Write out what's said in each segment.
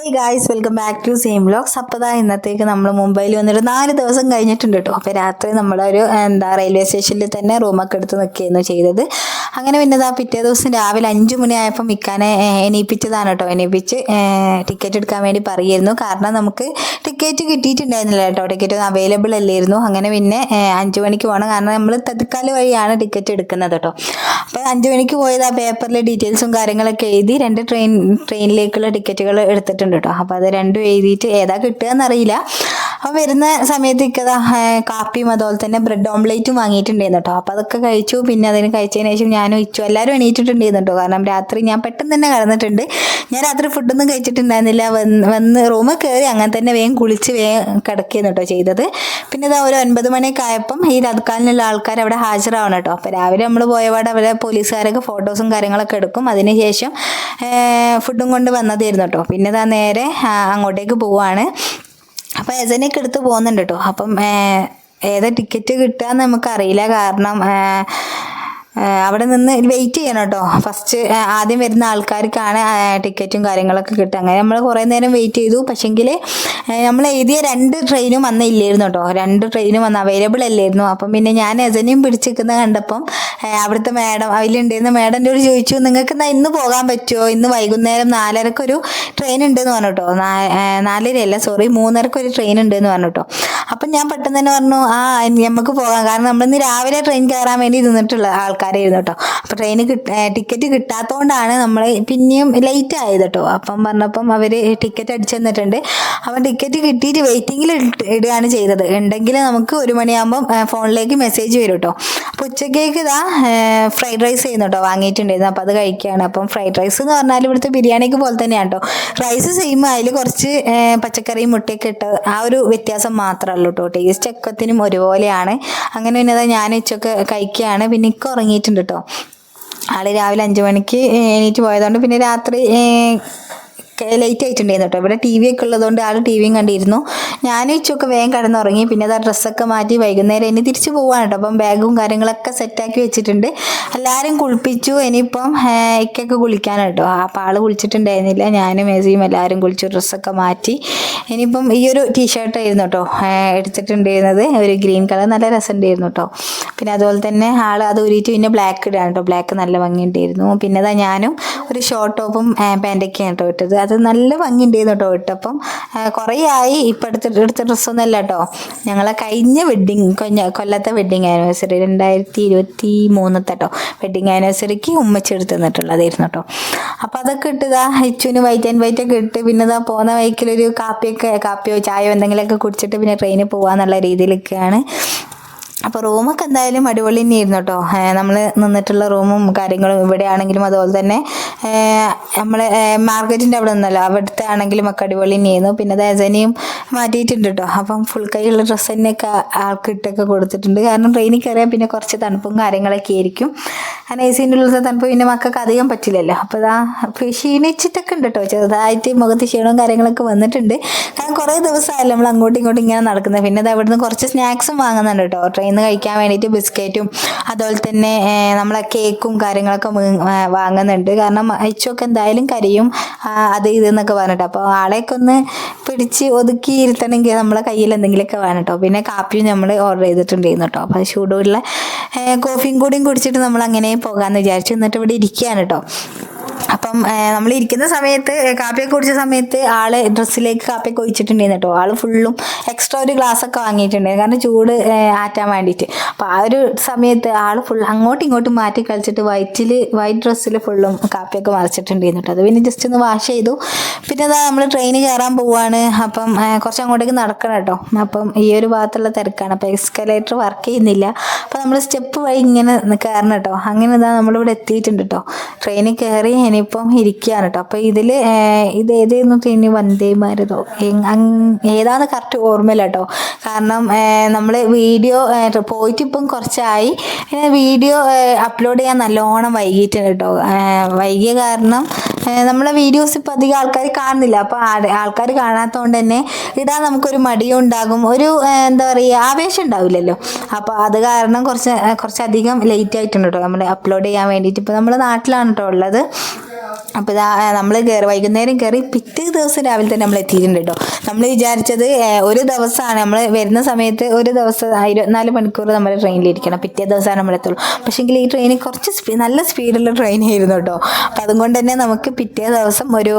Hey guys, welcome back to same vlogs. അപ്പോൾ ഇന്നത്തേക്ക് നമ്മൾ മുംബൈയിൽ വന്നിട്ട് 4 ദിവസം കഴിഞ്ഞിട്ടുണ്ട് കേട്ടോ. അപ്പോൾ രാത്രി നമ്മളൊരു റെയിൽവേ സ്റ്റേഷനിൽ തന്നെ റൂമൊക്കെ എടുത്ത് നിൽക്കുകയായിരുന്നു ചെയ്തത്. അങ്ങനെ പിന്നെ പിറ്റേ ദിവസം രാവിലെ 5 മണിയായപ്പോൾ മിക്കാനെ എണീപ്പിച്ചതാണ് കേട്ടോ. എണീപ്പിച്ച് ടിക്കറ്റ് എടുക്കാൻ വേണ്ടി പറയുമായിരുന്നു. കാരണം നമുക്ക് ടിക്കറ്റ് കിട്ടിയിട്ടുണ്ടായിരുന്നില്ല കേട്ടോ, ടിക്കറ്റ് അവൈലബിൾ അല്ലായിരുന്നു. അങ്ങനെ പിന്നെ 5 മണിക്ക് പോകണം, കാരണം നമ്മൾ തത്കാൽ വഴിയാണ് ടിക്കറ്റ് എടുക്കുന്നത് കേട്ടോ. അപ്പോൾ 5 മണിക്ക് പോയത് ആ പേപ്പറിൽ ഡീറ്റെയിൽസും കാര്യങ്ങളൊക്കെ എഴുതി 2 ട്രെയിനിലേക്കുള്ള ടിക്കറ്റുകൾ എടുത്തിട്ടുണ്ട് കേട്ടോ. അപ്പോൾ അത് രണ്ടും എഴുതിയിട്ട് ഏതാ കിട്ടുക എന്നറിയില്ല. അപ്പോൾ വരുന്ന സമയത്തേക്ക് കാപ്പിയും അതുപോലെ തന്നെ ബ്രെഡ് ഓംലേറ്റും വാങ്ങിയിട്ടുണ്ടായിരുന്നു കേട്ടോ. അപ്പോൾ അതൊക്കെ കഴിച്ചു. പിന്നെ അതിന് കഴിച്ചതിന് ശേഷം ഞാനും ഇച്ചു എല്ലാവരും എണീറ്റിട്ടുണ്ടായിരുന്നു കേട്ടോ. കാരണം രാത്രി ഞാൻ പെട്ടെന്ന് തന്നെ കിടന്നിട്ടുണ്ട്. ഞാൻ രാത്രി ഫുഡൊന്നും കഴിച്ചിട്ടുണ്ടായിരുന്നില്ല. വന്ന് റൂമിൽ കയറി അങ്ങനെ തന്നെ വേഗം കുളിച്ച് വേഗം കിടക്കുകയാണ് കേട്ടോ ചെയ്തത്. പിന്നെ ഒരു 9 മണിയൊക്കെ ആയപ്പം ഈ തത്കാലിനുള്ള ആൾക്കാർ അവിടെ ഹാജരാവണം കേട്ടോ. അപ്പോൾ രാവിലെ നമ്മൾ പോയപാട് അവിടെ പോലീസുകാരൊക്കെ ഫോട്ടോസും കാര്യങ്ങളൊക്കെ എടുക്കും. അതിനുശേഷം ഫുഡും കൊണ്ട് വന്നതായിരുന്നു കേട്ടോ. പിന്നെ നേരെ അങ്ങോട്ടേക്ക് പോവാണ്. അപ്പോൾ ഏജനൊക്കെ എടുത്ത് പോകുന്നുണ്ട് കേട്ടോ. അപ്പം ഏതാ ടിക്കറ്റ് കിട്ടുക എന്ന് നമുക്കറിയില്ല. കാരണം അവിടെ നിന്ന് വെയിറ്റ് ചെയ്യണം കേട്ടോ. ഫസ്റ്റ് ആദ്യം വരുന്ന ആൾക്കാർക്കാണ് ടിക്കറ്റും കാര്യങ്ങളൊക്കെ കിട്ടുക. അങ്ങനെ നമ്മൾ കുറേ നേരം വെയിറ്റ് ചെയ്തു. പക്ഷെങ്കിൽ നമ്മൾ എഴുതിയ 2 ട്രെയിനും ഇല്ലായിരുന്നു കേട്ടോ. 2 ട്രെയിനും അവൈലബിൾ അല്ലായിരുന്നു. അപ്പം പിന്നെ ഞാൻ എജനെയും പിടിച്ചിരിക്കുന്നത് കണ്ടപ്പം അവിടുത്തെ മാഡം അതിലുണ്ടായിരുന്ന മാഡം എന്നോട് ചോദിച്ചു, നിങ്ങൾക്ക് ഇന്ന് പോകാൻ പറ്റുമോ? ഇന്ന് വൈകുന്നേരം 4:30 ഒരു ട്രെയിൻ ഉണ്ടെന്ന് പറഞ്ഞു കേട്ടോ. 4:30 സോറി 3:30 ഒരു ട്രെയിൻ ഉണ്ടെന്ന് പറഞ്ഞു കേട്ടോ. അപ്പം ഞാൻ പെട്ടെന്ന് തന്നെ പറഞ്ഞു നമുക്ക് പോകാം. കാരണം നമ്മളിന്ന് രാവിലെ ട്രെയിൻ കയറാൻ വേണ്ടി നിന്നിട്ടുള്ള ആൾക്കാരായിരുന്നു കേട്ടോ. അപ്പോൾ ടിക്കറ്റ് കിട്ടാത്തതുകൊണ്ടാണ് നമ്മൾ പിന്നെയും ലേറ്റ് ആയത് കേട്ടോ. അപ്പം പറഞ്ഞപ്പം അവർ ടിക്കറ്റ് അടിച്ചു തന്നിട്ടുണ്ട്. അപ്പം ടിക്കറ്റ് കിട്ടിയിട്ട് വെയിറ്റിങ്ങിൽ ഇടുകയാണ് ചെയ്തത്. ഉണ്ടെങ്കിൽ നമുക്ക് 1 മണിയാകുമ്പം ഫോണിലേക്ക് മെസ്സേജ് വരും കേട്ടോ. അപ്പോൾ ഉച്ചക്കേക്ക് ഫ്രൈഡ് റൈസ് ചെയ്യുന്നു കേട്ടോ, വാങ്ങിയിട്ടുണ്ടായിരുന്നു. അപ്പോൾ അത് കഴിക്കുകയാണ്. അപ്പം ഫ്രൈഡ് റൈസ് എന്ന് പറഞ്ഞാൽ ഇവിടുത്തെ ബിരിയാണിക്ക് പോലെ തന്നെയാണ് കേട്ടോ. റൈസ് സെയിം, അതിൽ കുറച്ച് പച്ചക്കറിയും മുട്ടയൊക്കെ ഇട്ട് ആ ഒരു വ്യത്യാസം മാത്രമേ ഉള്ളൂ കേട്ടോ. ടേസ്റ്റ് ഒക്കത്തിനും ഒരുപോലെയാണ്. അങ്ങനെ പിന്നെ ഞാൻ ഉച്ചക്ക് കഴിക്കുകയാണ്. പിന്നെ ഇക്ക ഉറങ്ങിയിട്ടുണ്ട് കേട്ടോ. ആൾ രാവിലെ 5 മണിക്ക് എണീറ്റ് പോയതുകൊണ്ട് പിന്നെ രാത്രി ലേറ്റ് ആയിട്ടുണ്ടായിരുന്നു കേട്ടോ. ഇവിടെ TV ഒക്കെ ഉള്ളതുകൊണ്ട് ആൾ TVയും കണ്ടിരുന്നു. ഞാനും ഇച്ചൊക്കെ വേഗം കിടന്നുറങ്ങി. പിന്നെ ഡ്രസ്സൊക്കെ മാറ്റി വൈകുന്നേരം ഇനി തിരിച്ച് പോവാണ് കേട്ടോ. അപ്പം ബാഗും കാര്യങ്ങളൊക്കെ സെറ്റാക്കി വെച്ചിട്ടുണ്ട്. എല്ലാവരും കുളിപ്പിച്ചു. ഇനിയിപ്പം ഇക്കൊക്കെ കുളിക്കാനാണ് കേട്ടോ. അപ്പോൾ ആൾ കുളിച്ചിട്ടുണ്ടായിരുന്നില്ല. ഞാനും മേസിയും എല്ലാവരും കുളിച്ചു, ഡ്രസ്സൊക്കെ മാറ്റി. ഇനിയിപ്പം ഈ ഒരു ടീഷർട്ടായിരുന്നു കേട്ടോ എടുത്തിട്ടുണ്ടായിരുന്നത്, ഒരു ഗ്രീൻ കളർ, നല്ല രസമുണ്ടായിരുന്നു കേട്ടോ. പിന്നെ അതുപോലെ തന്നെ ആൾ അത് ഊരിയിട്ട് പിന്നെ ബ്ലാക്ക് ഇടുകയാണ് കേട്ടോ. ബ്ലാക്ക് നല്ല ഭംഗിയുണ്ടായിരുന്നു. പിന്നെ ഞാനും ഒരു ഷോർട്ട് ടോപ്പും പാൻറ്റൊക്കെയാണ് കേട്ടോ ഇട്ടത്. അത് നല്ല ഭംഗിയുണ്ടായിരുന്നു കേട്ടോ ഇട്ടപ്പം. കുറേ ആയി ഇപ്പം എടുത്ത ഡ്രസ്സൊന്നും അല്ല കേട്ടോ. ഞങ്ങളെ കഴിഞ്ഞ കൊല്ലത്തെ വെഡ്ഡിങ് ആനിവേഴ്സറി 2023 കേട്ടോ വെഡ്ഡിങ് ആനിവേഴ്സറിക്ക് ഉമ്മച്ചി എടുത്ത് തന്നിട്ടുള്ളതായിരുന്നു കേട്ടോ. അപ്പോൾ അതൊക്കെ ഇട്ടതാ ഇച്ചുവിന് വൈറ്റ് ആൻഡ് വൈറ്റ് ഒക്കെ ഇട്ട് പിന്നെ പോകുന്ന വഴിക്കിലൊരു കാപ്പിയോ ചായയോ എന്തെങ്കിലുമൊക്കെ കുടിച്ചിട്ട് പിന്നെ ട്രെയിനിൽ പോകാന്നുള്ള രീതിയിലൊക്കെയാണ്. അപ്പോൾ റൂമൊക്കെ എന്തായാലും അടിപൊളി തന്നെയായിരുന്നു കേട്ടോ. നമ്മൾ നിന്നിട്ടുള്ള റൂമും കാര്യങ്ങളും ഇവിടെ ആണെങ്കിലും അതുപോലെ തന്നെ നമ്മൾ മാർക്കറ്റിൻ്റെ അവിടെ നിന്നല്ലോ അവിടുത്തെ ആണെങ്കിലും ഒക്കെ അടിപൊളി തന്നെയായിരുന്നു. പിന്നെ ദജനയും മാറ്റിയിട്ടുണ്ട് കേട്ടോ. അപ്പം ഫുൾ കൈയുള്ള ഡ്രസ്സ് തന്നെയൊക്കെ ആൾക്ക് ഇട്ടൊക്കെ കൊടുത്തിട്ടുണ്ട്. കാരണം ട്രെയിനിൽ കയറിയാൽ പിന്നെ കുറച്ച് തണുപ്പും കാര്യങ്ങളൊക്കെ ആയിരിക്കും. AC ഉള്ള തണുപ്പ് പിന്നെ മക്കൾക്ക് അധികം പറ്റില്ലല്ലോ. അപ്പോൾ ക്ഷീണിച്ചിട്ടൊക്കെ ഉണ്ട് കേട്ടോ. ചെറുതായിട്ട് മുഖത്ത് ക്ഷീണവും കാര്യങ്ങളൊക്കെ വന്നിട്ടുണ്ട്. കാരണം കുറേ ദിവസമായല്ലോ നമ്മൾ അങ്ങോട്ടും ഇങ്ങോട്ടും ഇങ്ങനെ നടക്കുന്നത്. പിന്നെ അവിടുന്ന് കുറച്ച് സ്നാക്സും വാങ്ങുന്നുണ്ട് കേട്ടോ. ട്രെയിനിൽ നിന്ന് കഴിക്കാൻ വേണ്ടിയിട്ട് ബിസ്ക്കറ്റും അതുപോലെ തന്നെ നമ്മളെ കേക്കും കാര്യങ്ങളൊക്കെ വാങ്ങുന്നുണ്ട്. കാരണം അയച്ചൊക്കെ എന്തായാലും കരിയും അത് ഇതെന്നൊക്കെ പറഞ്ഞിട്ട്. അപ്പോൾ ആളെയൊക്കെ ഒന്ന് പിടിച്ച് ഒതുക്കി ഇരുത്തണമെങ്കിൽ നമ്മളെ കയ്യിൽ എന്തെങ്കിലുമൊക്കെ വേണം കേട്ടോ. പിന്നെ കാപ്പിയും നമ്മൾ ഓർഡർ ചെയ്തിട്ടുണ്ടായിരുന്നു കേട്ടോ. അപ്പോൾ ചൂടുള്ള കോഫിയും കൂടിയും കുടിച്ചിട്ട് നമ്മൾ അങ്ങനെ പോകാമെന്ന് വിചാരിച്ചു. എന്നിട്ട് ഇവിടെ ഇരിക്കുകയാണ് കേട്ടോ. അപ്പം നമ്മൾ ഇരിക്കുന്ന സമയത്ത് കാപ്പിയൊക്കെ കുടിച്ച സമയത്ത് ആള് ഡ്രസ്സിലേക്ക് കാപ്പിയൊക്കെ ഒഴിച്ചിട്ടുണ്ടായിരുന്നു കേട്ടോ. ആൾ ഫുള്ളും എക്സ്ട്രാ ഒരു ഗ്ലാസ്സൊക്കെ വാങ്ങിയിട്ടുണ്ടായിരുന്നു, കാരണം ചൂട് ആറ്റാൻ വേണ്ടിയിട്ട്. അപ്പോൾ ആ ഒരു സമയത്ത് ആൾ ഫുൾ അങ്ങോട്ടും ഇങ്ങോട്ടും മാറ്റി കളിച്ചിട്ട് വൈറ്റ് ഡ്രസ്സിൽ ഫുള്ളും കാപ്പിയൊക്കെ മറിച്ചിട്ടുണ്ടായിരുന്നു കേട്ടോ. അത് പിന്നെ ജസ്റ്റ് ഒന്ന് വാഷ് ചെയ്തു. പിന്നെ നമ്മൾ ട്രെയിന് കയറാൻ പോവാണ്. അപ്പം കുറച്ച് അങ്ങോട്ടേക്ക് നടക്കണം കേട്ടോ. അപ്പം ഈ ഒരു ഭാഗത്തുള്ള തിരക്കാണ്. അപ്പോൾ എക്സ്കലേറ്റർ വർക്ക് ചെയ്യുന്നില്ല. അപ്പോൾ നമ്മൾ സ്റ്റെപ്പ് വഴി ഇങ്ങനെ കയറണം കേട്ടോ. അങ്ങനെ നമ്മളിവിടെ എത്തിയിട്ടുണ്ട് കേട്ടോ. ട്രെയിനിൽ കയറി ഇനിയിപ്പം ഇരിക്കുകയാണ് കേട്ടോ. അപ്പോൾ ഇത് ഏതായിരുന്നു ട്രെയിൻ? വന്ദേ ഭാരതോ ഏതാന്ന് കറക്റ്റ് ഓർമ്മയില്ല കേട്ടോ. കാരണം നമ്മൾ വീഡിയോ പോയിട്ട് ഇപ്പം കുറച്ചായി. വീഡിയോ അപ്ലോഡ് ചെയ്യാൻ നല്ലോണം വൈകിയിട്ടുണ്ട് കേട്ടോ. വൈകിയ കാരണം നമ്മളെ വീഡിയോസ് ഇപ്പം അധികം ആൾക്കാർ കാണുന്നില്ല. അപ്പോൾ ആൾക്കാർ കാണാത്തതുകൊണ്ട് തന്നെ ഇടാൻ നമുക്കൊരു മടിയും ഉണ്ടാകും, ഒരു എന്താ പറയുക ആവേശം ഉണ്ടാവില്ലല്ലോ. അപ്പോൾ അത് കാരണം കുറച്ചധികം ലേറ്റ് ആയിട്ടുണ്ട് കേട്ടോ നമ്മൾ അപ്ലോഡ് ചെയ്യാൻ വേണ്ടിയിട്ട്. ഇപ്പോൾ നമ്മുടെ നാട്ടിലാണ് കേട്ടോ ഉള്ളത്. അപ്പോൾ ഇതാ നമ്മൾ വൈകുന്നേരം കയറി പിറ്റേ ദിവസം രാവിലെ തന്നെ നമ്മൾ എത്തിയിട്ടുണ്ട് കേട്ടോ. നമ്മൾ വിചാരിച്ചത് ഒരു ദിവസമാണ് നമ്മൾ വരുന്ന സമയത്ത്, ഒരു ദിവസം 24 മണിക്കൂർ നമ്മൾ ട്രെയിനിലിരിക്കണം, പിറ്റേ ദിവസമാണ് നമ്മളെത്തുള്ളൂ. പക്ഷേങ്കിൽ ഈ ട്രെയിൻ കുറച്ച് നല്ല സ്പീഡുള്ള ട്രെയിൻ ആയിരുന്നു കേട്ടോ. അപ്പം അതുകൊണ്ട് തന്നെ നമുക്ക് പിറ്റേ ദിവസം ഒരു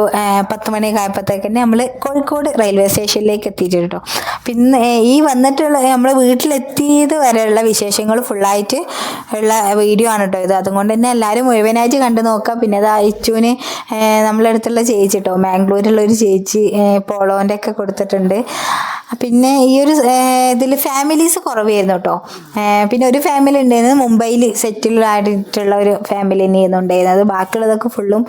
10 മണിയൊക്കെ ആയപ്പോഴത്തേക്ക് തന്നെ നമ്മൾ കോഴിക്കോട് റെയിൽവേ സ്റ്റേഷനിലേക്ക് എത്തിയിട്ടുണ്ട് കേട്ടോ. പിന്നെ ഈ വന്നിട്ടുള്ള നമ്മൾ വീട്ടിലെത്തിയത് വരെയുള്ള വിശേഷങ്ങൾ ഫുള്ളായിട്ട് ഉള്ള വീഡിയോ ആണ് കേട്ടോ ഇത്. അതുകൊണ്ട് തന്നെ എല്ലാവരും മുഴുവനായിട്ട് കണ്ടു നോക്കുക. പിന്നെ അത് അയച്ചുവിന് നമ്മളെ അടുത്തുള്ള ചേച്ചി കേട്ടോ, മാംഗ്ലൂരുള്ള ഒരു ചേച്ചി പോളോൻ്റെ ഒക്കെ കൊടുത്തിട്ടുണ്ട്. പിന്നെ ഈ ഒരു ഇതിൽ ഫാമിലീസ് കുറവായിരുന്നു കേട്ടോ. പിന്നെ ഒരു ഫാമിലി ഉണ്ടായിരുന്നത് മുംബൈയിൽ സെറ്റിൽഡ് ആയിട്ടുള്ള ഒരു ഫാമിലി തന്നെയായിരുന്നു ഉണ്ടായിരുന്നത്. ബാക്കിയുള്ളതൊക്കെ ഫുള്ളും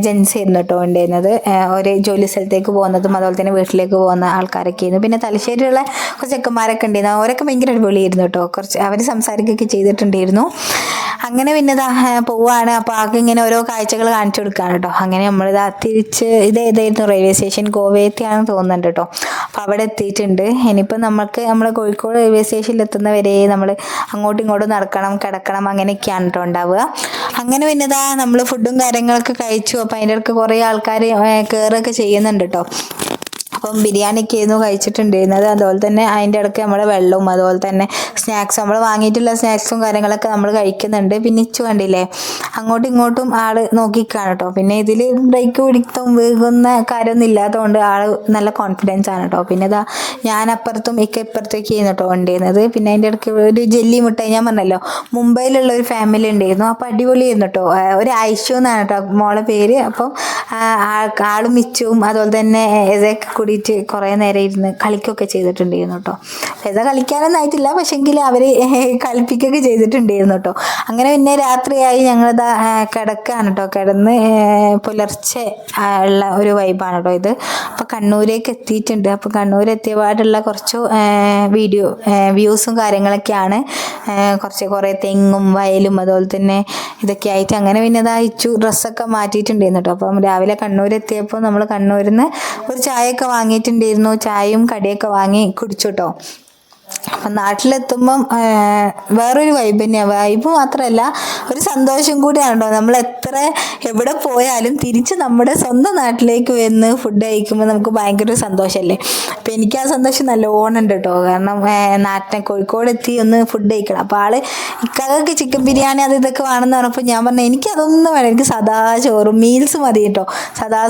ജെൻസ് ആയിരുന്നു കേട്ടോ ഉണ്ടായിരുന്നത്. ഒരു ജോലി സ്ഥലത്തേക്ക് പോകുന്നതും അതുപോലെ തന്നെ വീട്ടിലേക്ക് പോകുന്ന ആൾക്കാരൊക്കെ ആയിരുന്നു. പിന്നെ തലശ്ശേരിയുള്ള കുറച്ച് ചെക്കന്മാരൊക്കെ ഉണ്ടായിരുന്നു, അവരൊക്കെ ഭയങ്കര അടിപൊളിയായിരുന്നു കേട്ടോ. കുറച്ച് അവർ സംസാരിക്കുകയൊക്കെ ചെയ്തിട്ടുണ്ടായിരുന്നു. അങ്ങനെ പിന്നെ പോവുകയാണ്. അപ്പോൾ ആൾക്ക് ഇങ്ങനെ ഓരോ കാഴ്ചകൾ കാണിച്ചു കൊടുക്കുകയാണ് കേട്ടോ. അങ്ങനെ നമ്മളിതാ തിരിച്ച് ഏതായിരുന്നു റെയിൽവേ സ്റ്റേഷൻ, ഗോവയത്തെയാണെന്ന് തോന്നുന്നുണ്ട് കേട്ടോ. അപ്പോൾ അവിടെ എത്തിയിട്ടുണ്ട്. ഇനിയിപ്പോൾ നമ്മൾ കോഴിക്കോട് റെയിൽവേ സ്റ്റേഷനിൽ എത്തുന്നവരെ നമ്മൾ അങ്ങോട്ടും ഇങ്ങോട്ടും നടക്കണം, കിടക്കണം, അങ്ങനെയൊക്കെയാണ് കേട്ടോ ഉണ്ടാവുക. അങ്ങനെ പിന്നെ നമ്മൾ ഫുഡും കാര്യങ്ങളൊക്കെ കഴിച്ചു. അപ്പോൾ അതിൻ്റെ ഇടയ്ക്ക് കുറേ ആൾക്കാർ കയറുകയൊക്കെ ചെയ്യുന്നുണ്ട് കേട്ടോ. അപ്പം ബിരിയാണിയൊക്കെ ആയിരുന്നു കഴിച്ചിട്ടുണ്ടായിരുന്നത്. അതുപോലെ തന്നെ അതിൻ്റെ ഇടയ്ക്ക് നമ്മുടെ വെള്ളവും അതുപോലെ തന്നെ സ്നാക്സും, നമ്മൾ വാങ്ങിയിട്ടുള്ള സ്നാക്സും കാര്യങ്ങളൊക്കെ നമ്മൾ കഴിക്കുന്നുണ്ട്. പിന്നെ ഇച്ചു കണ്ടില്ലേ, അങ്ങോട്ടും ഇങ്ങോട്ടും ആൾ നോക്കിക്കാണ് കേട്ടോ. പിന്നെ ഇതിൽ ബ്രേക്ക് പിടിത്തും വീകുന്ന കാര്യമൊന്നും ഇല്ലാത്തതുകൊണ്ട് ആൾ നല്ല കോൺഫിഡൻസ് ആണ് കേട്ടോ. പിന്നെ ഞാൻ അപ്പുറത്തും ഇപ്പുറത്തേക്ക് ചെയ്യുന്നു കേട്ടോ വണ്ടിയിരുന്നത്. പിന്നെ അതിൻ്റെ ഇടയ്ക്ക് ഒരു ജെല്ലി മിഠായി, ഞാൻ പറഞ്ഞല്ലോ മുംബൈയിലുള്ള ഒരു ഫാമിലി ഉണ്ടായിരുന്നു. അപ്പോൾ അടിപൊളിയായിരുന്നു കേട്ടോ. ഒരു ഐഷു എന്നാണ് കേട്ടോ മോളെ പേര്. അപ്പം ആളും മിച്ചും അതുപോലെ തന്നെ ഇതൊക്കെ കൂടിയിട്ട് കുറേ നേരം ഇരുന്ന് കളിക്കുകയൊക്കെ ചെയ്തിട്ടുണ്ടായിരുന്നു കേട്ടോ. ഇതാ കളിക്കാനൊന്നും ആയിട്ടില്ല, പക്ഷേങ്കിൽ അവർ കളിപ്പിക്കുകയൊക്കെ ചെയ്തിട്ടുണ്ടായിരുന്നു കേട്ടോ. അങ്ങനെ പിന്നെ രാത്രിയായി ഞങ്ങളിതാ കിടക്കുകയാണ് കേട്ടോ. കിടന്ന് പുലർച്ചെ ഉള്ള ഒരു വൈബാണ് കേട്ടോ ഇത്. അപ്പോൾ കണ്ണൂരേക്ക് എത്തിയിട്ടുണ്ട്. അപ്പോൾ കണ്ണൂർ എത്തിയപാടുള്ള കുറച്ച് വ്യൂസും കാര്യങ്ങളൊക്കെയാണ്. കുറേ തെങ്ങും വയലും അതുപോലെ തന്നെ ഇതൊക്കെ ആയിട്ട്. അങ്ങനെ പിന്നെ അയച്ചു ഡ്രസ്സൊക്കെ മാറ്റിയിട്ടുണ്ടായിരുന്നു കേട്ടോ. അപ്പം രാവിലെ കണ്ണൂർ എത്തിയപ്പോൾ നമ്മൾ കണ്ണൂരിൽ നിന്ന് ഒരു ചായയൊക്കെ വാങ്ങിയിട്ടുണ്ടായിരുന്നു. ചായയും കടിയൊക്കെ വാങ്ങി കുടിച്ചു കേട്ടോ. അപ്പം നാട്ടിലെത്തുമ്പം വേറൊരു വൈബ് തന്നെയാണ്. വൈബ് മാത്രമല്ല ഒരു സന്തോഷം കൂടിയാണ് കേട്ടോ. നമ്മൾ എവിടെ പോയാലും തിരിച്ച് നമ്മുടെ സ്വന്തം നാട്ടിലേക്ക് വന്ന് ഫുഡ് കഴിക്കുമ്പോൾ നമുക്ക് ഭയങ്കര സന്തോഷമല്ലേ. അപ്പം എനിക്ക് ആ സന്തോഷം നല്ലോണം ഉണ്ട് കേട്ടോ. കാരണം കോഴിക്കോട് എത്തി ഒന്ന് ഫുഡ് കഴിക്കണം. അപ്പോൾ ഇക്കാക്ക് ചിക്കൻ ബിരിയാണി അത് ഇതൊക്കെ വേണമെന്ന് പറഞ്ഞപ്പോൾ ഞാൻ പറഞ്ഞു എനിക്കതൊന്നും വേണം, എനിക്ക് സദാ ചോറും മീൽസ് മതി കേട്ടോ. സദാ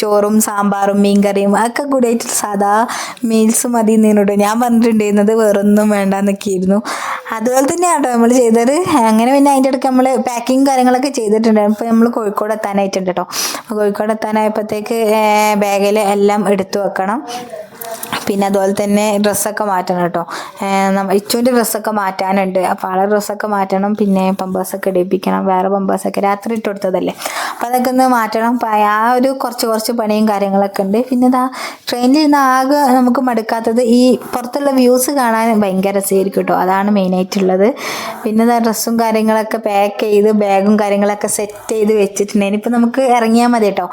ചോറും സാമ്പാറും മീൻകറിയും ഒക്കെ കൂടിയായിട്ട് സദാ മീൽസ് മതി എന്നോട്ടോ ഞാൻ പറഞ്ഞിട്ടുണ്ടായിരുന്നു. വേറൊന്നും വേണ്ടെന്നൊക്കെയായിരുന്നു. അതുപോലെ തന്നെയാണ് കേട്ടോ നമ്മൾ ചെയ്തത്. അങ്ങനെ പിന്നെ അതിൻ്റെ ഇടയ്ക്ക് നമ്മൾ പാക്കിങ് കാര്യങ്ങളൊക്കെ ചെയ്തിട്ടുണ്ട്. ഇപ്പോൾ നമ്മൾ കോഴിക്കോട് എത്താനായിട്ടുണ്ട് കേട്ടോ. കോഴിക്കോട് എത്താനായപ്പോഴത്തേക്ക് ബാഗിൽ എല്ലാം എടുത്തു വെക്കണം. പിന്നെ അതുപോലെ തന്നെ ഡ്രസ്സൊക്കെ മാറ്റണം കേട്ടോ. ഇച്ചുവിൻ്റെ ഡ്രസ്സൊക്കെ മാറ്റാനുണ്ട്. അപ്പോൾ ആളെ ഡ്രസ്സൊക്കെ മാറ്റണം. പിന്നെ പമ്പേഴ്സൊക്കെ ഇടിപ്പിക്കണം. വേറെ പമ്പേഴ്സൊക്കെ രാത്രി ഇട്ട് കൊടുത്തതല്ലേ, അപ്പോൾ അതൊക്കെ ഒന്ന് മാറ്റണം. ആ ഒരു കുറച്ച് പണിയും കാര്യങ്ങളൊക്കെ ഉണ്ട്. പിന്നെ ട്രെയിനിലിരുന്ന് ആകെ നമുക്ക് മടുക്കാത്തത് ഈ പുറത്തുള്ള വ്യൂസ് കാണാൻ ഭയങ്കര രസമായിരിക്കും കേട്ടോ. അതാണ് മെയിനായിട്ടുള്ളത്. പിന്നെ ഡ്രസ്സും കാര്യങ്ങളൊക്കെ പാക്ക് ചെയ്ത് ബാഗും കാര്യങ്ങളൊക്കെ സെറ്റ് ചെയ്ത് വെച്ചിട്ടുണ്ട്. ഇനിയിപ്പോൾ നമുക്ക് ഇറങ്ങിയാൽ മതി കേട്ടോ.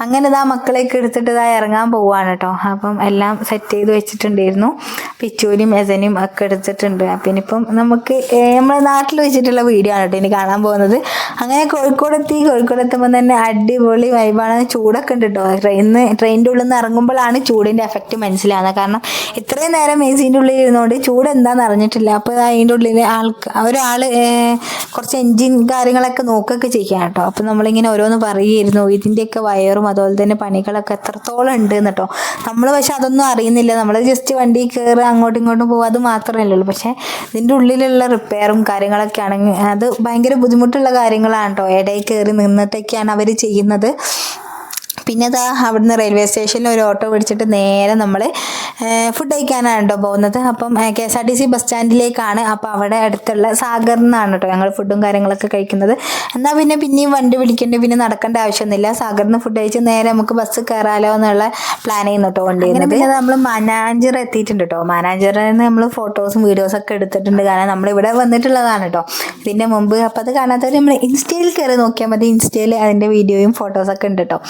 അങ്ങനെ മക്കളെയൊക്കെ എടുത്തിട്ട് ഇറങ്ങാൻ പോവുകയാണ് കേട്ടോ. അപ്പം എല്ലാം സെറ്റ് ചെയ്ത് വെച്ചിട്ടുണ്ടായിരുന്നു. പിച്ചൂരിയും എസനും ഒക്കെ എടുത്തിട്ടുണ്ട്. അപ്പം ഇനിയിപ്പം നമുക്ക് നമ്മുടെ നാട്ടിൽ വെച്ചിട്ടുള്ള വീഡിയോ ആണ് കേട്ടോ ഇനി കാണാൻ പോകുന്നത്. അങ്ങനെ കോഴിക്കോട് എത്തുമ്പോൾ തന്നെ അടിപൊളി വൈബാണ്. ചൂടൊക്കെ ഉണ്ട് കേട്ടോ. ട്രെയിനിൻ്റെ ഉള്ളിൽ നിന്ന് ഇറങ്ങുമ്പോഴാണ് ചൂടിൻ്റെ എഫക്റ്റ് മനസ്സിലാവുന്നത്. കാരണം ഇത്രയും നേരം എസിൻ്റെ ഉള്ളിൽ ഇരുന്നുകൊണ്ട് ചൂട് എന്താണെന്ന് അറിഞ്ഞിട്ടില്ല. അപ്പോൾ അതിൻ്റെ ഉള്ളിൽ ഒരാൾ കുറച്ച് എൻജിൻ കാര്യങ്ങളൊക്കെ നോക്കുകയൊക്കെ ചെയ്യാം കേട്ടോ. അപ്പോൾ നമ്മളിങ്ങനെ ഓരോന്ന് പറയുമായിരുന്നു ഇതിൻ്റെയൊക്കെ വയറും അതുപോലെ തന്നെ പണികളൊക്കെ എത്രത്തോളം ഉണ്ട് കേട്ടോ. നമ്മൾ പക്ഷെ അതൊന്നും അറിയുന്നില്ല. നമ്മൾ ജസ്റ്റ് വണ്ടി കയറുക, അങ്ങോട്ടും ഇങ്ങോട്ടും പോകുക, അത് മാത്രമല്ലേ ഉള്ളൂ. പക്ഷേ ഇതിൻ്റെ ഉള്ളിലുള്ള റിപ്പയറും കാര്യങ്ങളൊക്കെ ആണെങ്കിൽ അത് ഭയങ്കര ബുദ്ധിമുട്ടുള്ള കാര്യങ്ങളാണ് കേട്ടോ. ഇടയിൽ കയറി നിന്നിട്ടൊക്കെയാണ് അവർ ചെയ്യുന്നത്. പിന്നെ അവിടുന്ന് റെയിൽവേ സ്റ്റേഷനിൽ ഒരു ഓട്ടോ പിടിച്ചിട്ട് നേരെ നമ്മൾ ഫുഡ് കഴിക്കാനാണ് കേട്ടോ പോകുന്നത്. അപ്പം KSRTC ബസ് സ്റ്റാൻഡിലേക്കാണ്. അപ്പോൾ അവിടെ അടുത്തുള്ള സാഗറിൽ നിന്നാണ് കേട്ടോ ഞങ്ങൾ ഫുഡും കാര്യങ്ങളൊക്കെ കഴിക്കുന്നത്. എന്നാൽ പിന്നെയും വണ്ടി പിടിക്കേണ്ടി പിന്നെ നടക്കേണ്ട ആവശ്യമൊന്നുമില്ല. സാഗറിൽ നിന്ന് ഫുഡ് കഴിച്ച് നേരെ നമുക്ക് ബസ് കയറാലോ എന്നുള്ള പ്ലാൻ ചെയ്യുന്നു കേട്ടോ വണ്ടി. പിന്നെ നമ്മൾ മാനാഞ്ചിറ എത്തിയിട്ടുണ്ട് കേട്ടോ. മാനാഞ്ചിറയിൽ നിന്ന് നമ്മൾ ഫോട്ടോസും വീഡിയോസൊക്കെ എടുത്തിട്ടുണ്ട്. കാരണം നമ്മളിവിടെ വന്നിട്ടുള്ളതാണ് കേട്ടോ ഇതിൻ്റെ മുമ്പ്. അപ്പോൾ അത് കാണാത്തവർ നമ്മൾ ഇൻസ്റ്റയിൽ കയറി നോക്കിയാൽ മതി. ഇൻസ്റ്റയിൽ അതിൻ്റെ വീഡിയോയും ഫോട്ടോസൊക്കെ ഉണ്ട് കേട്ടോ.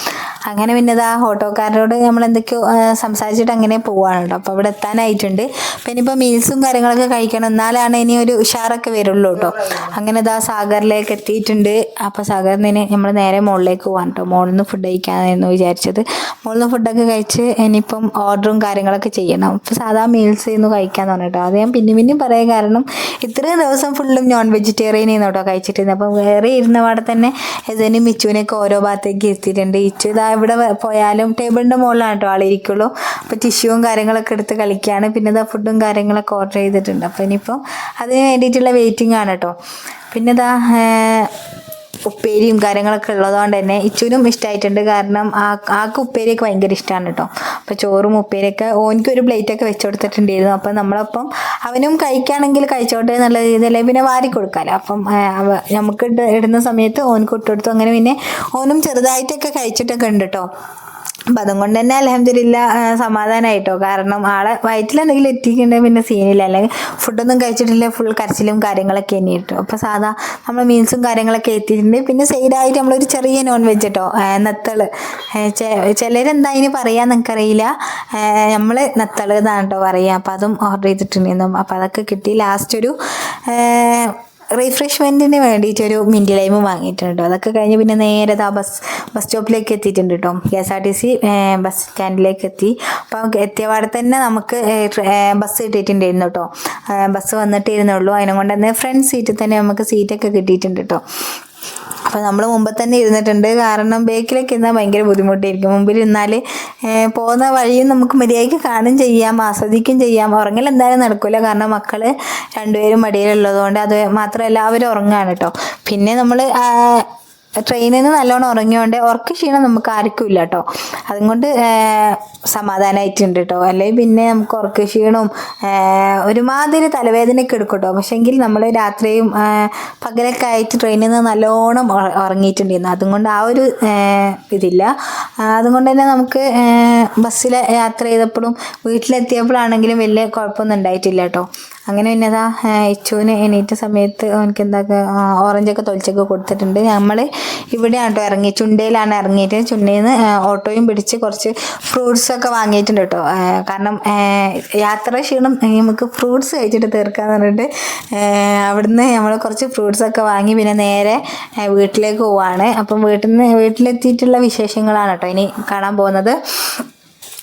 അങ്ങനെ പിന്നെ ഇതാ ഓട്ടോക്കാരോട് നമ്മൾ എന്തൊക്കെയോ സംസാരിച്ചിട്ട് അങ്ങനെ പോവാണ് കേട്ടോ. അപ്പോൾ അവിടെ എത്താനായിട്ടുണ്ട്. പിന്നെ ഇനിയിപ്പോൾ മീൽസും കാര്യങ്ങളൊക്കെ കഴിക്കണം, എന്നാലാണ് ഇനി ഒരു ഉഷാറൊക്കെ വരുള്ളൂ കേട്ടോ. അങ്ങനെ ഇതാ സാഗറിലേക്ക് എത്തിയിട്ടുണ്ട്. അപ്പോൾ സാഗറിന് നമ്മൾ നേരെ മുകളിലേക്ക് പോകാൻ കേട്ടോ. മുകളിൽ നിന്ന് ഫുഡ് കഴിക്കാനായിരുന്നു വിചാരിച്ചത്. മുകളിൽ നിന്ന് ഫുഡൊക്കെ കഴിച്ച് ഇനിയിപ്പം ഓർഡറും കാര്യങ്ങളൊക്കെ ചെയ്യണം. ഇപ്പോൾ സാധാ മീൽസ് ഇന്ന് കഴിക്കാമെന്ന് പറഞ്ഞിട്ടോ. അത് ഞാൻ പിന്നെയും പറയാൻ കാരണം ഇത്രയും ദിവസം ഫുള്ളും നോൺ വെജിറ്റേറിയൻ ആയിരുന്നു കേട്ടോ കഴിച്ചിട്ടിരുന്നത്. അപ്പം വേറെ ഇരുന്ന പാടെ തന്നെ ഇതിനും മിച്ചുവിനൊക്കെ ഓരോ ഭാഗത്തേക്ക് എത്തിയിട്ടുണ്ട്. ഇച്ചു ഇതാ ഇവിടെ പോയാലും ടേബിളിൻ്റെ മുകളിലാണ് കേട്ടോ ആളിരിക്കുള്ളൂ. അപ്പോൾ ടിഷ്യൂവും കാര്യങ്ങളൊക്കെ എടുത്ത് കളിക്കുകയാണ്. പിന്നെ ഇതാ ഫുഡും കാര്യങ്ങളൊക്കെ ഓർഡർ ചെയ്തിട്ടുണ്ട്. അപ്പോൾ ഇനിയിപ്പം അതിന് വേണ്ടിയിട്ടുള്ള വെയിറ്റിംഗ് ആണ് കേട്ടോ. പിന്നെ ഇതാ ഉപ്പേരിയും കാര്യങ്ങളൊക്കെ ഉള്ളതുകൊണ്ട് തന്നെ ഇച്ചുവിനും ഇഷ്ടമായിട്ടുണ്ട്. കാരണം ആൾക്ക് ഉപ്പേരിയൊക്കെ ഭയങ്കര ഇഷ്ടമാണ് കേട്ടോ. അപ്പോൾ ചോറും ഉപ്പേരിയൊക്കെ ഓനിക്കൊരു പ്ലേറ്റൊക്കെ വെച്ച് കൊടുത്തിട്ടുണ്ടായിരുന്നു. അപ്പം നമ്മളപ്പം അവനും കഴിക്കുകയാണെങ്കിൽ കഴിച്ചോട്ടെ എന്നുള്ള രീതിയിൽ പിന്നെ വാരി കൊടുക്കാമല്ലോ. അപ്പം നമുക്ക് ഇടുന്ന സമയത്ത് ഓനക്ക് ഇട്ടെടുത്തു. അങ്ങനെ പിന്നെ ഓനും ചെറുതായിട്ടൊക്കെ കഴിച്ചിട്ടൊക്കെ ഉണ്ട് കേട്ടോ. അപ്പം അതുകൊണ്ട് തന്നെ അൽഹംദുലില്ലാ സമാധാനമായിട്ടോ. കാരണം ആളെ വയറ്റിലെന്തെങ്കിലും എത്തിയിട്ടുണ്ടെങ്കിൽ പിന്നെ സീനില്ല. അല്ലെങ്കിൽ ഫുഡൊന്നും കഴിച്ചിട്ടില്ല, ഫുൾ കരച്ചിലും കാര്യങ്ങളൊക്കെ തന്നെ കേട്ടോ. അപ്പോൾ സാധാ നമ്മൾ മീൽസും കാര്യങ്ങളൊക്കെ എത്തിയിട്ടുണ്ട്. പിന്നെ സൈഡായിട്ട് നമ്മളൊരു ചെറിയ നോൺ വെജ് കേട്ടോ, നെത്തൾ. ചിലരെന്താ അതിന് പറയാന്ന് എനിക്കറിയില്ല, നമ്മൾ നെത്തൾ എന്നാണ് കേട്ടോ പറയുക. അപ്പോൾ അതും ഓർഡർ ചെയ്തിട്ടുണ്ടായിരുന്നു. അപ്പോൾ അതൊക്കെ കിട്ടി. ലാസ്റ്റ് ഒരു റീഫ്രഷ്മെൻറ്റിന് വേണ്ടിയിട്ടൊരു മിൻറ്റ് ലൈമും വാങ്ങിയിട്ടുണ്ട്. അതൊക്കെ കഴിഞ്ഞ് പിന്നെ നേരെ ബസ് സ്റ്റോപ്പിലേക്ക് എത്തിയിട്ടുണ്ട് കേട്ടോ. KSRTC ബസ് സ്റ്റാൻഡിലേക്ക് എത്തി. അപ്പം എത്തിയപാടെ തന്നെ നമുക്ക് ബസ് കിട്ടിയിട്ടുണ്ടായിരുന്നു കേട്ടോ. ബസ് വന്നിട്ടിരുന്നുള്ളൂ. അതിനെക്കൊണ്ട് തന്നെ ഫ്രണ്ട് സീറ്റിൽ തന്നെ നമുക്ക് സീറ്റൊക്കെ കിട്ടിയിട്ടുണ്ട് കേട്ടോ. അപ്പോൾ നമ്മൾ മുമ്പ് തന്നെ ഇരുന്നിട്ടുണ്ട്. കാരണം ബേക്കിലേക്ക് ഇരുന്നാൽ ഭയങ്കര ബുദ്ധിമുട്ടായിരിക്കും. മുമ്പിൽ ഇരുന്നാൽ പോകുന്ന വഴിയും നമുക്ക് മര്യാദയ്ക്ക് കാണും ചെയ്യാം, ആസ്വദിക്കും ചെയ്യാം. ഉറങ്ങൽ എന്തായാലും നടക്കില്ല. കാരണം മക്കൾ രണ്ടുപേരും മടിയിലുള്ളതുകൊണ്ട്. അത് മാത്രമല്ല എല്ലാവരും ഉറങ്ങുകയാണ് കേട്ടോ. പിന്നെ നമ്മൾ ട്രെയിനിൽ നിന്ന് നല്ലോണം ഉറങ്ങിയോണ്ട് ഉറക്ക ക്ഷീണം നമുക്ക് ആർക്കും ഇല്ല കേട്ടോ. അതുകൊണ്ട് സമാധാനമായിട്ടുണ്ട് കേട്ടോ. അല്ലെങ്കിൽ പിന്നെ നമുക്ക് ഉറക്ക ക്ഷീണവും ഒരുമാതിരി തലവേദനയൊക്കെ എടുക്കും കേട്ടോ. പക്ഷേങ്കിൽ നമ്മൾ രാത്രിയും പകലൊക്കെ ആയിട്ട് ട്രെയിനിൽ നിന്ന് നല്ലോണം ഉറങ്ങിയിട്ടുണ്ടായിരുന്നു. അതുകൊണ്ട് ആ ഒരു ഇതില്ല. അതുകൊണ്ട് തന്നെ നമുക്ക് ബസ്സിൽ യാത്ര ചെയ്തപ്പോഴും വീട്ടിലെത്തിയപ്പോഴാണെങ്കിലും വലിയ കുഴപ്പമൊന്നും ഉണ്ടായിട്ടില്ല കേട്ടോ. അങ്ങനെ പിന്നെ അതാ ഇച്ചുവിന് എണീറ്റ സമയത്ത് അവനക്ക് ഓറഞ്ചൊക്കെ തൊളിച്ചൊക്കെ കൊടുത്തിട്ടുണ്ട്. നമ്മൾ ഇവിടെയാണ് കേട്ടോ ഇറങ്ങി, ചുണ്ടയിലാണ് ഇറങ്ങിയിട്ട്. ചുണ്ടയിൽ നിന്ന് ഓട്ടോയും പിടിച്ച് കുറച്ച് ഫ്രൂട്ട്സൊക്കെ വാങ്ങിയിട്ടുണ്ട് കേട്ടോ. കാരണം യാത്ര ക്ഷീണം നമുക്ക് ഫ്രൂട്ട്സ് കഴിച്ചിട്ട് തീർക്കാന്ന് പറഞ്ഞിട്ട് അവിടുന്ന് നമ്മൾ കുറച്ച് ഫ്രൂട്ട്സൊക്കെ വാങ്ങി പിന്നെ നേരെ വീട്ടിലേക്ക് പോവാണ്. അപ്പം വീട്ടിലെത്തിയിട്ടുള്ള വിശേഷങ്ങളാണ് കേട്ടോ ഇനി കാണാൻ പോകുന്നത്.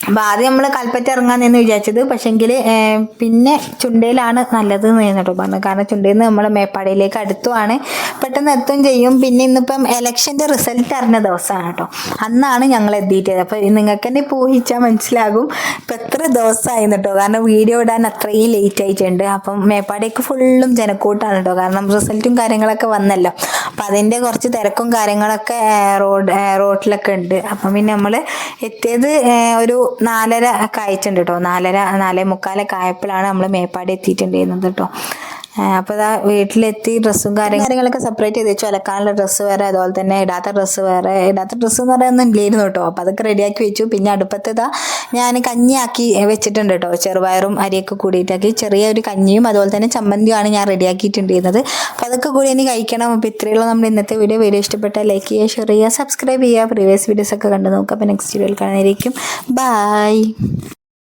അപ്പോൾ ആദ്യം നമ്മൾ കൽപ്പറ്റ ഇറങ്ങാമെന്ന് വിചാരിച്ചത്, പക്ഷേങ്കിൽ പിന്നെ ചുണ്ടയിലാണ് നല്ലത് എന്ന് കേട്ടോ പറഞ്ഞു. കാരണം ചുണ്ടയിൽ നിന്ന് നമ്മൾ മേപ്പാടിയിലേക്ക് അടുത്തുമാണ്, പെട്ടെന്ന് എത്തുകയും ചെയ്യും. പിന്നെ ഇന്നിപ്പം ഇലക്ഷൻ്റെ റിസൾട്ട് അറിഞ്ഞ ദിവസമാണ് കേട്ടോ. അന്നാണ് ഞങ്ങൾ എത്തിയിട്ടത്. അപ്പോൾ നിങ്ങൾക്ക് തന്നെ ഊഹിച്ചാൽ മനസ്സിലാകും ഇപ്പം എത്ര ദിവസമായി കേട്ടോ. കാരണം വീഡിയോ ഇടാൻ അത്രയും ലേറ്റ് ആയിട്ടുണ്ട്. അപ്പം മേപ്പാടിയൊക്കെ ഫുള്ളും ജനക്കൂട്ടാണ് കേട്ടോ. കാരണം റിസൾട്ടും കാര്യങ്ങളൊക്കെ വന്നല്ലോ. അപ്പം അതിൻ്റെ കുറച്ച് തിരക്കും കാര്യങ്ങളൊക്കെ റോഡിലൊക്കെ ഉണ്ട്. അപ്പം പിന്നെ നമ്മൾ എത്തിയത് ഒരു 4:30 ഒക്കെ ആയിട്ടുണ്ട് കേട്ടോ. 4:45 ആയപ്പോഴാണ് നമ്മൾ മേപ്പാടി എത്തിയിട്ടുണ്ടായിരുന്നത് കേട്ടോ. അപ്പോൾ ഇതാ വീട്ടിലെത്തി ഡ്രസ്സും കാര്യങ്ങളൊക്കെ സെപ്പറേറ്റ് ചെയ്ത് വെച്ചു. അലക്കാനുള്ള ഡ്രസ്സ് വേറെ, അതുപോലെ തന്നെ ഇടാത്ത ഡ്രസ്സ് വേറെ. ഇടാത്ത ഡ്രസ്സ് എന്ന് പറയുന്നത് ഇല്ലായിരുന്നു കേട്ടോ. അപ്പോൾ അതൊക്കെ റെഡിയാക്കി വെച്ചു. പിന്നെ അടുപ്പത്ത് ഇതാ ഞാൻ കഞ്ഞിയാക്കി വെച്ചിട്ടുണ്ട് കേട്ടോ. ചെറുപയറും അരിയൊക്കെ കൂടിയിട്ടാക്കി ചെറിയൊരു കഞ്ഞിയും അതുപോലെ തന്നെ ചമ്മന്തിയുമാണ് ഞാൻ റെഡിയാക്കിയിട്ടുണ്ടായിരുന്നത്. അപ്പോൾ അതൊക്കെ കൂടി ഇനി കഴിക്കണം. അപ്പോൾ ഇത്രയുള്ള നമ്മുടെ ഇന്നത്തെ വീഡിയോ ഇഷ്ടപ്പെട്ടാൽ ലൈക്ക് ചെയ്യുക, ഷെയർ ചെയ്യുക, സബ്സ്ക്രൈബ് ചെയ്യുക. പ്രീവിയസ് വീഡിയോസൊക്കെ കണ്ടു നോക്കുക. അപ്പോൾ നെക്സ്റ്റ് വീഡിയോയിൽ കാണാനായിരിക്കും. ബൈ.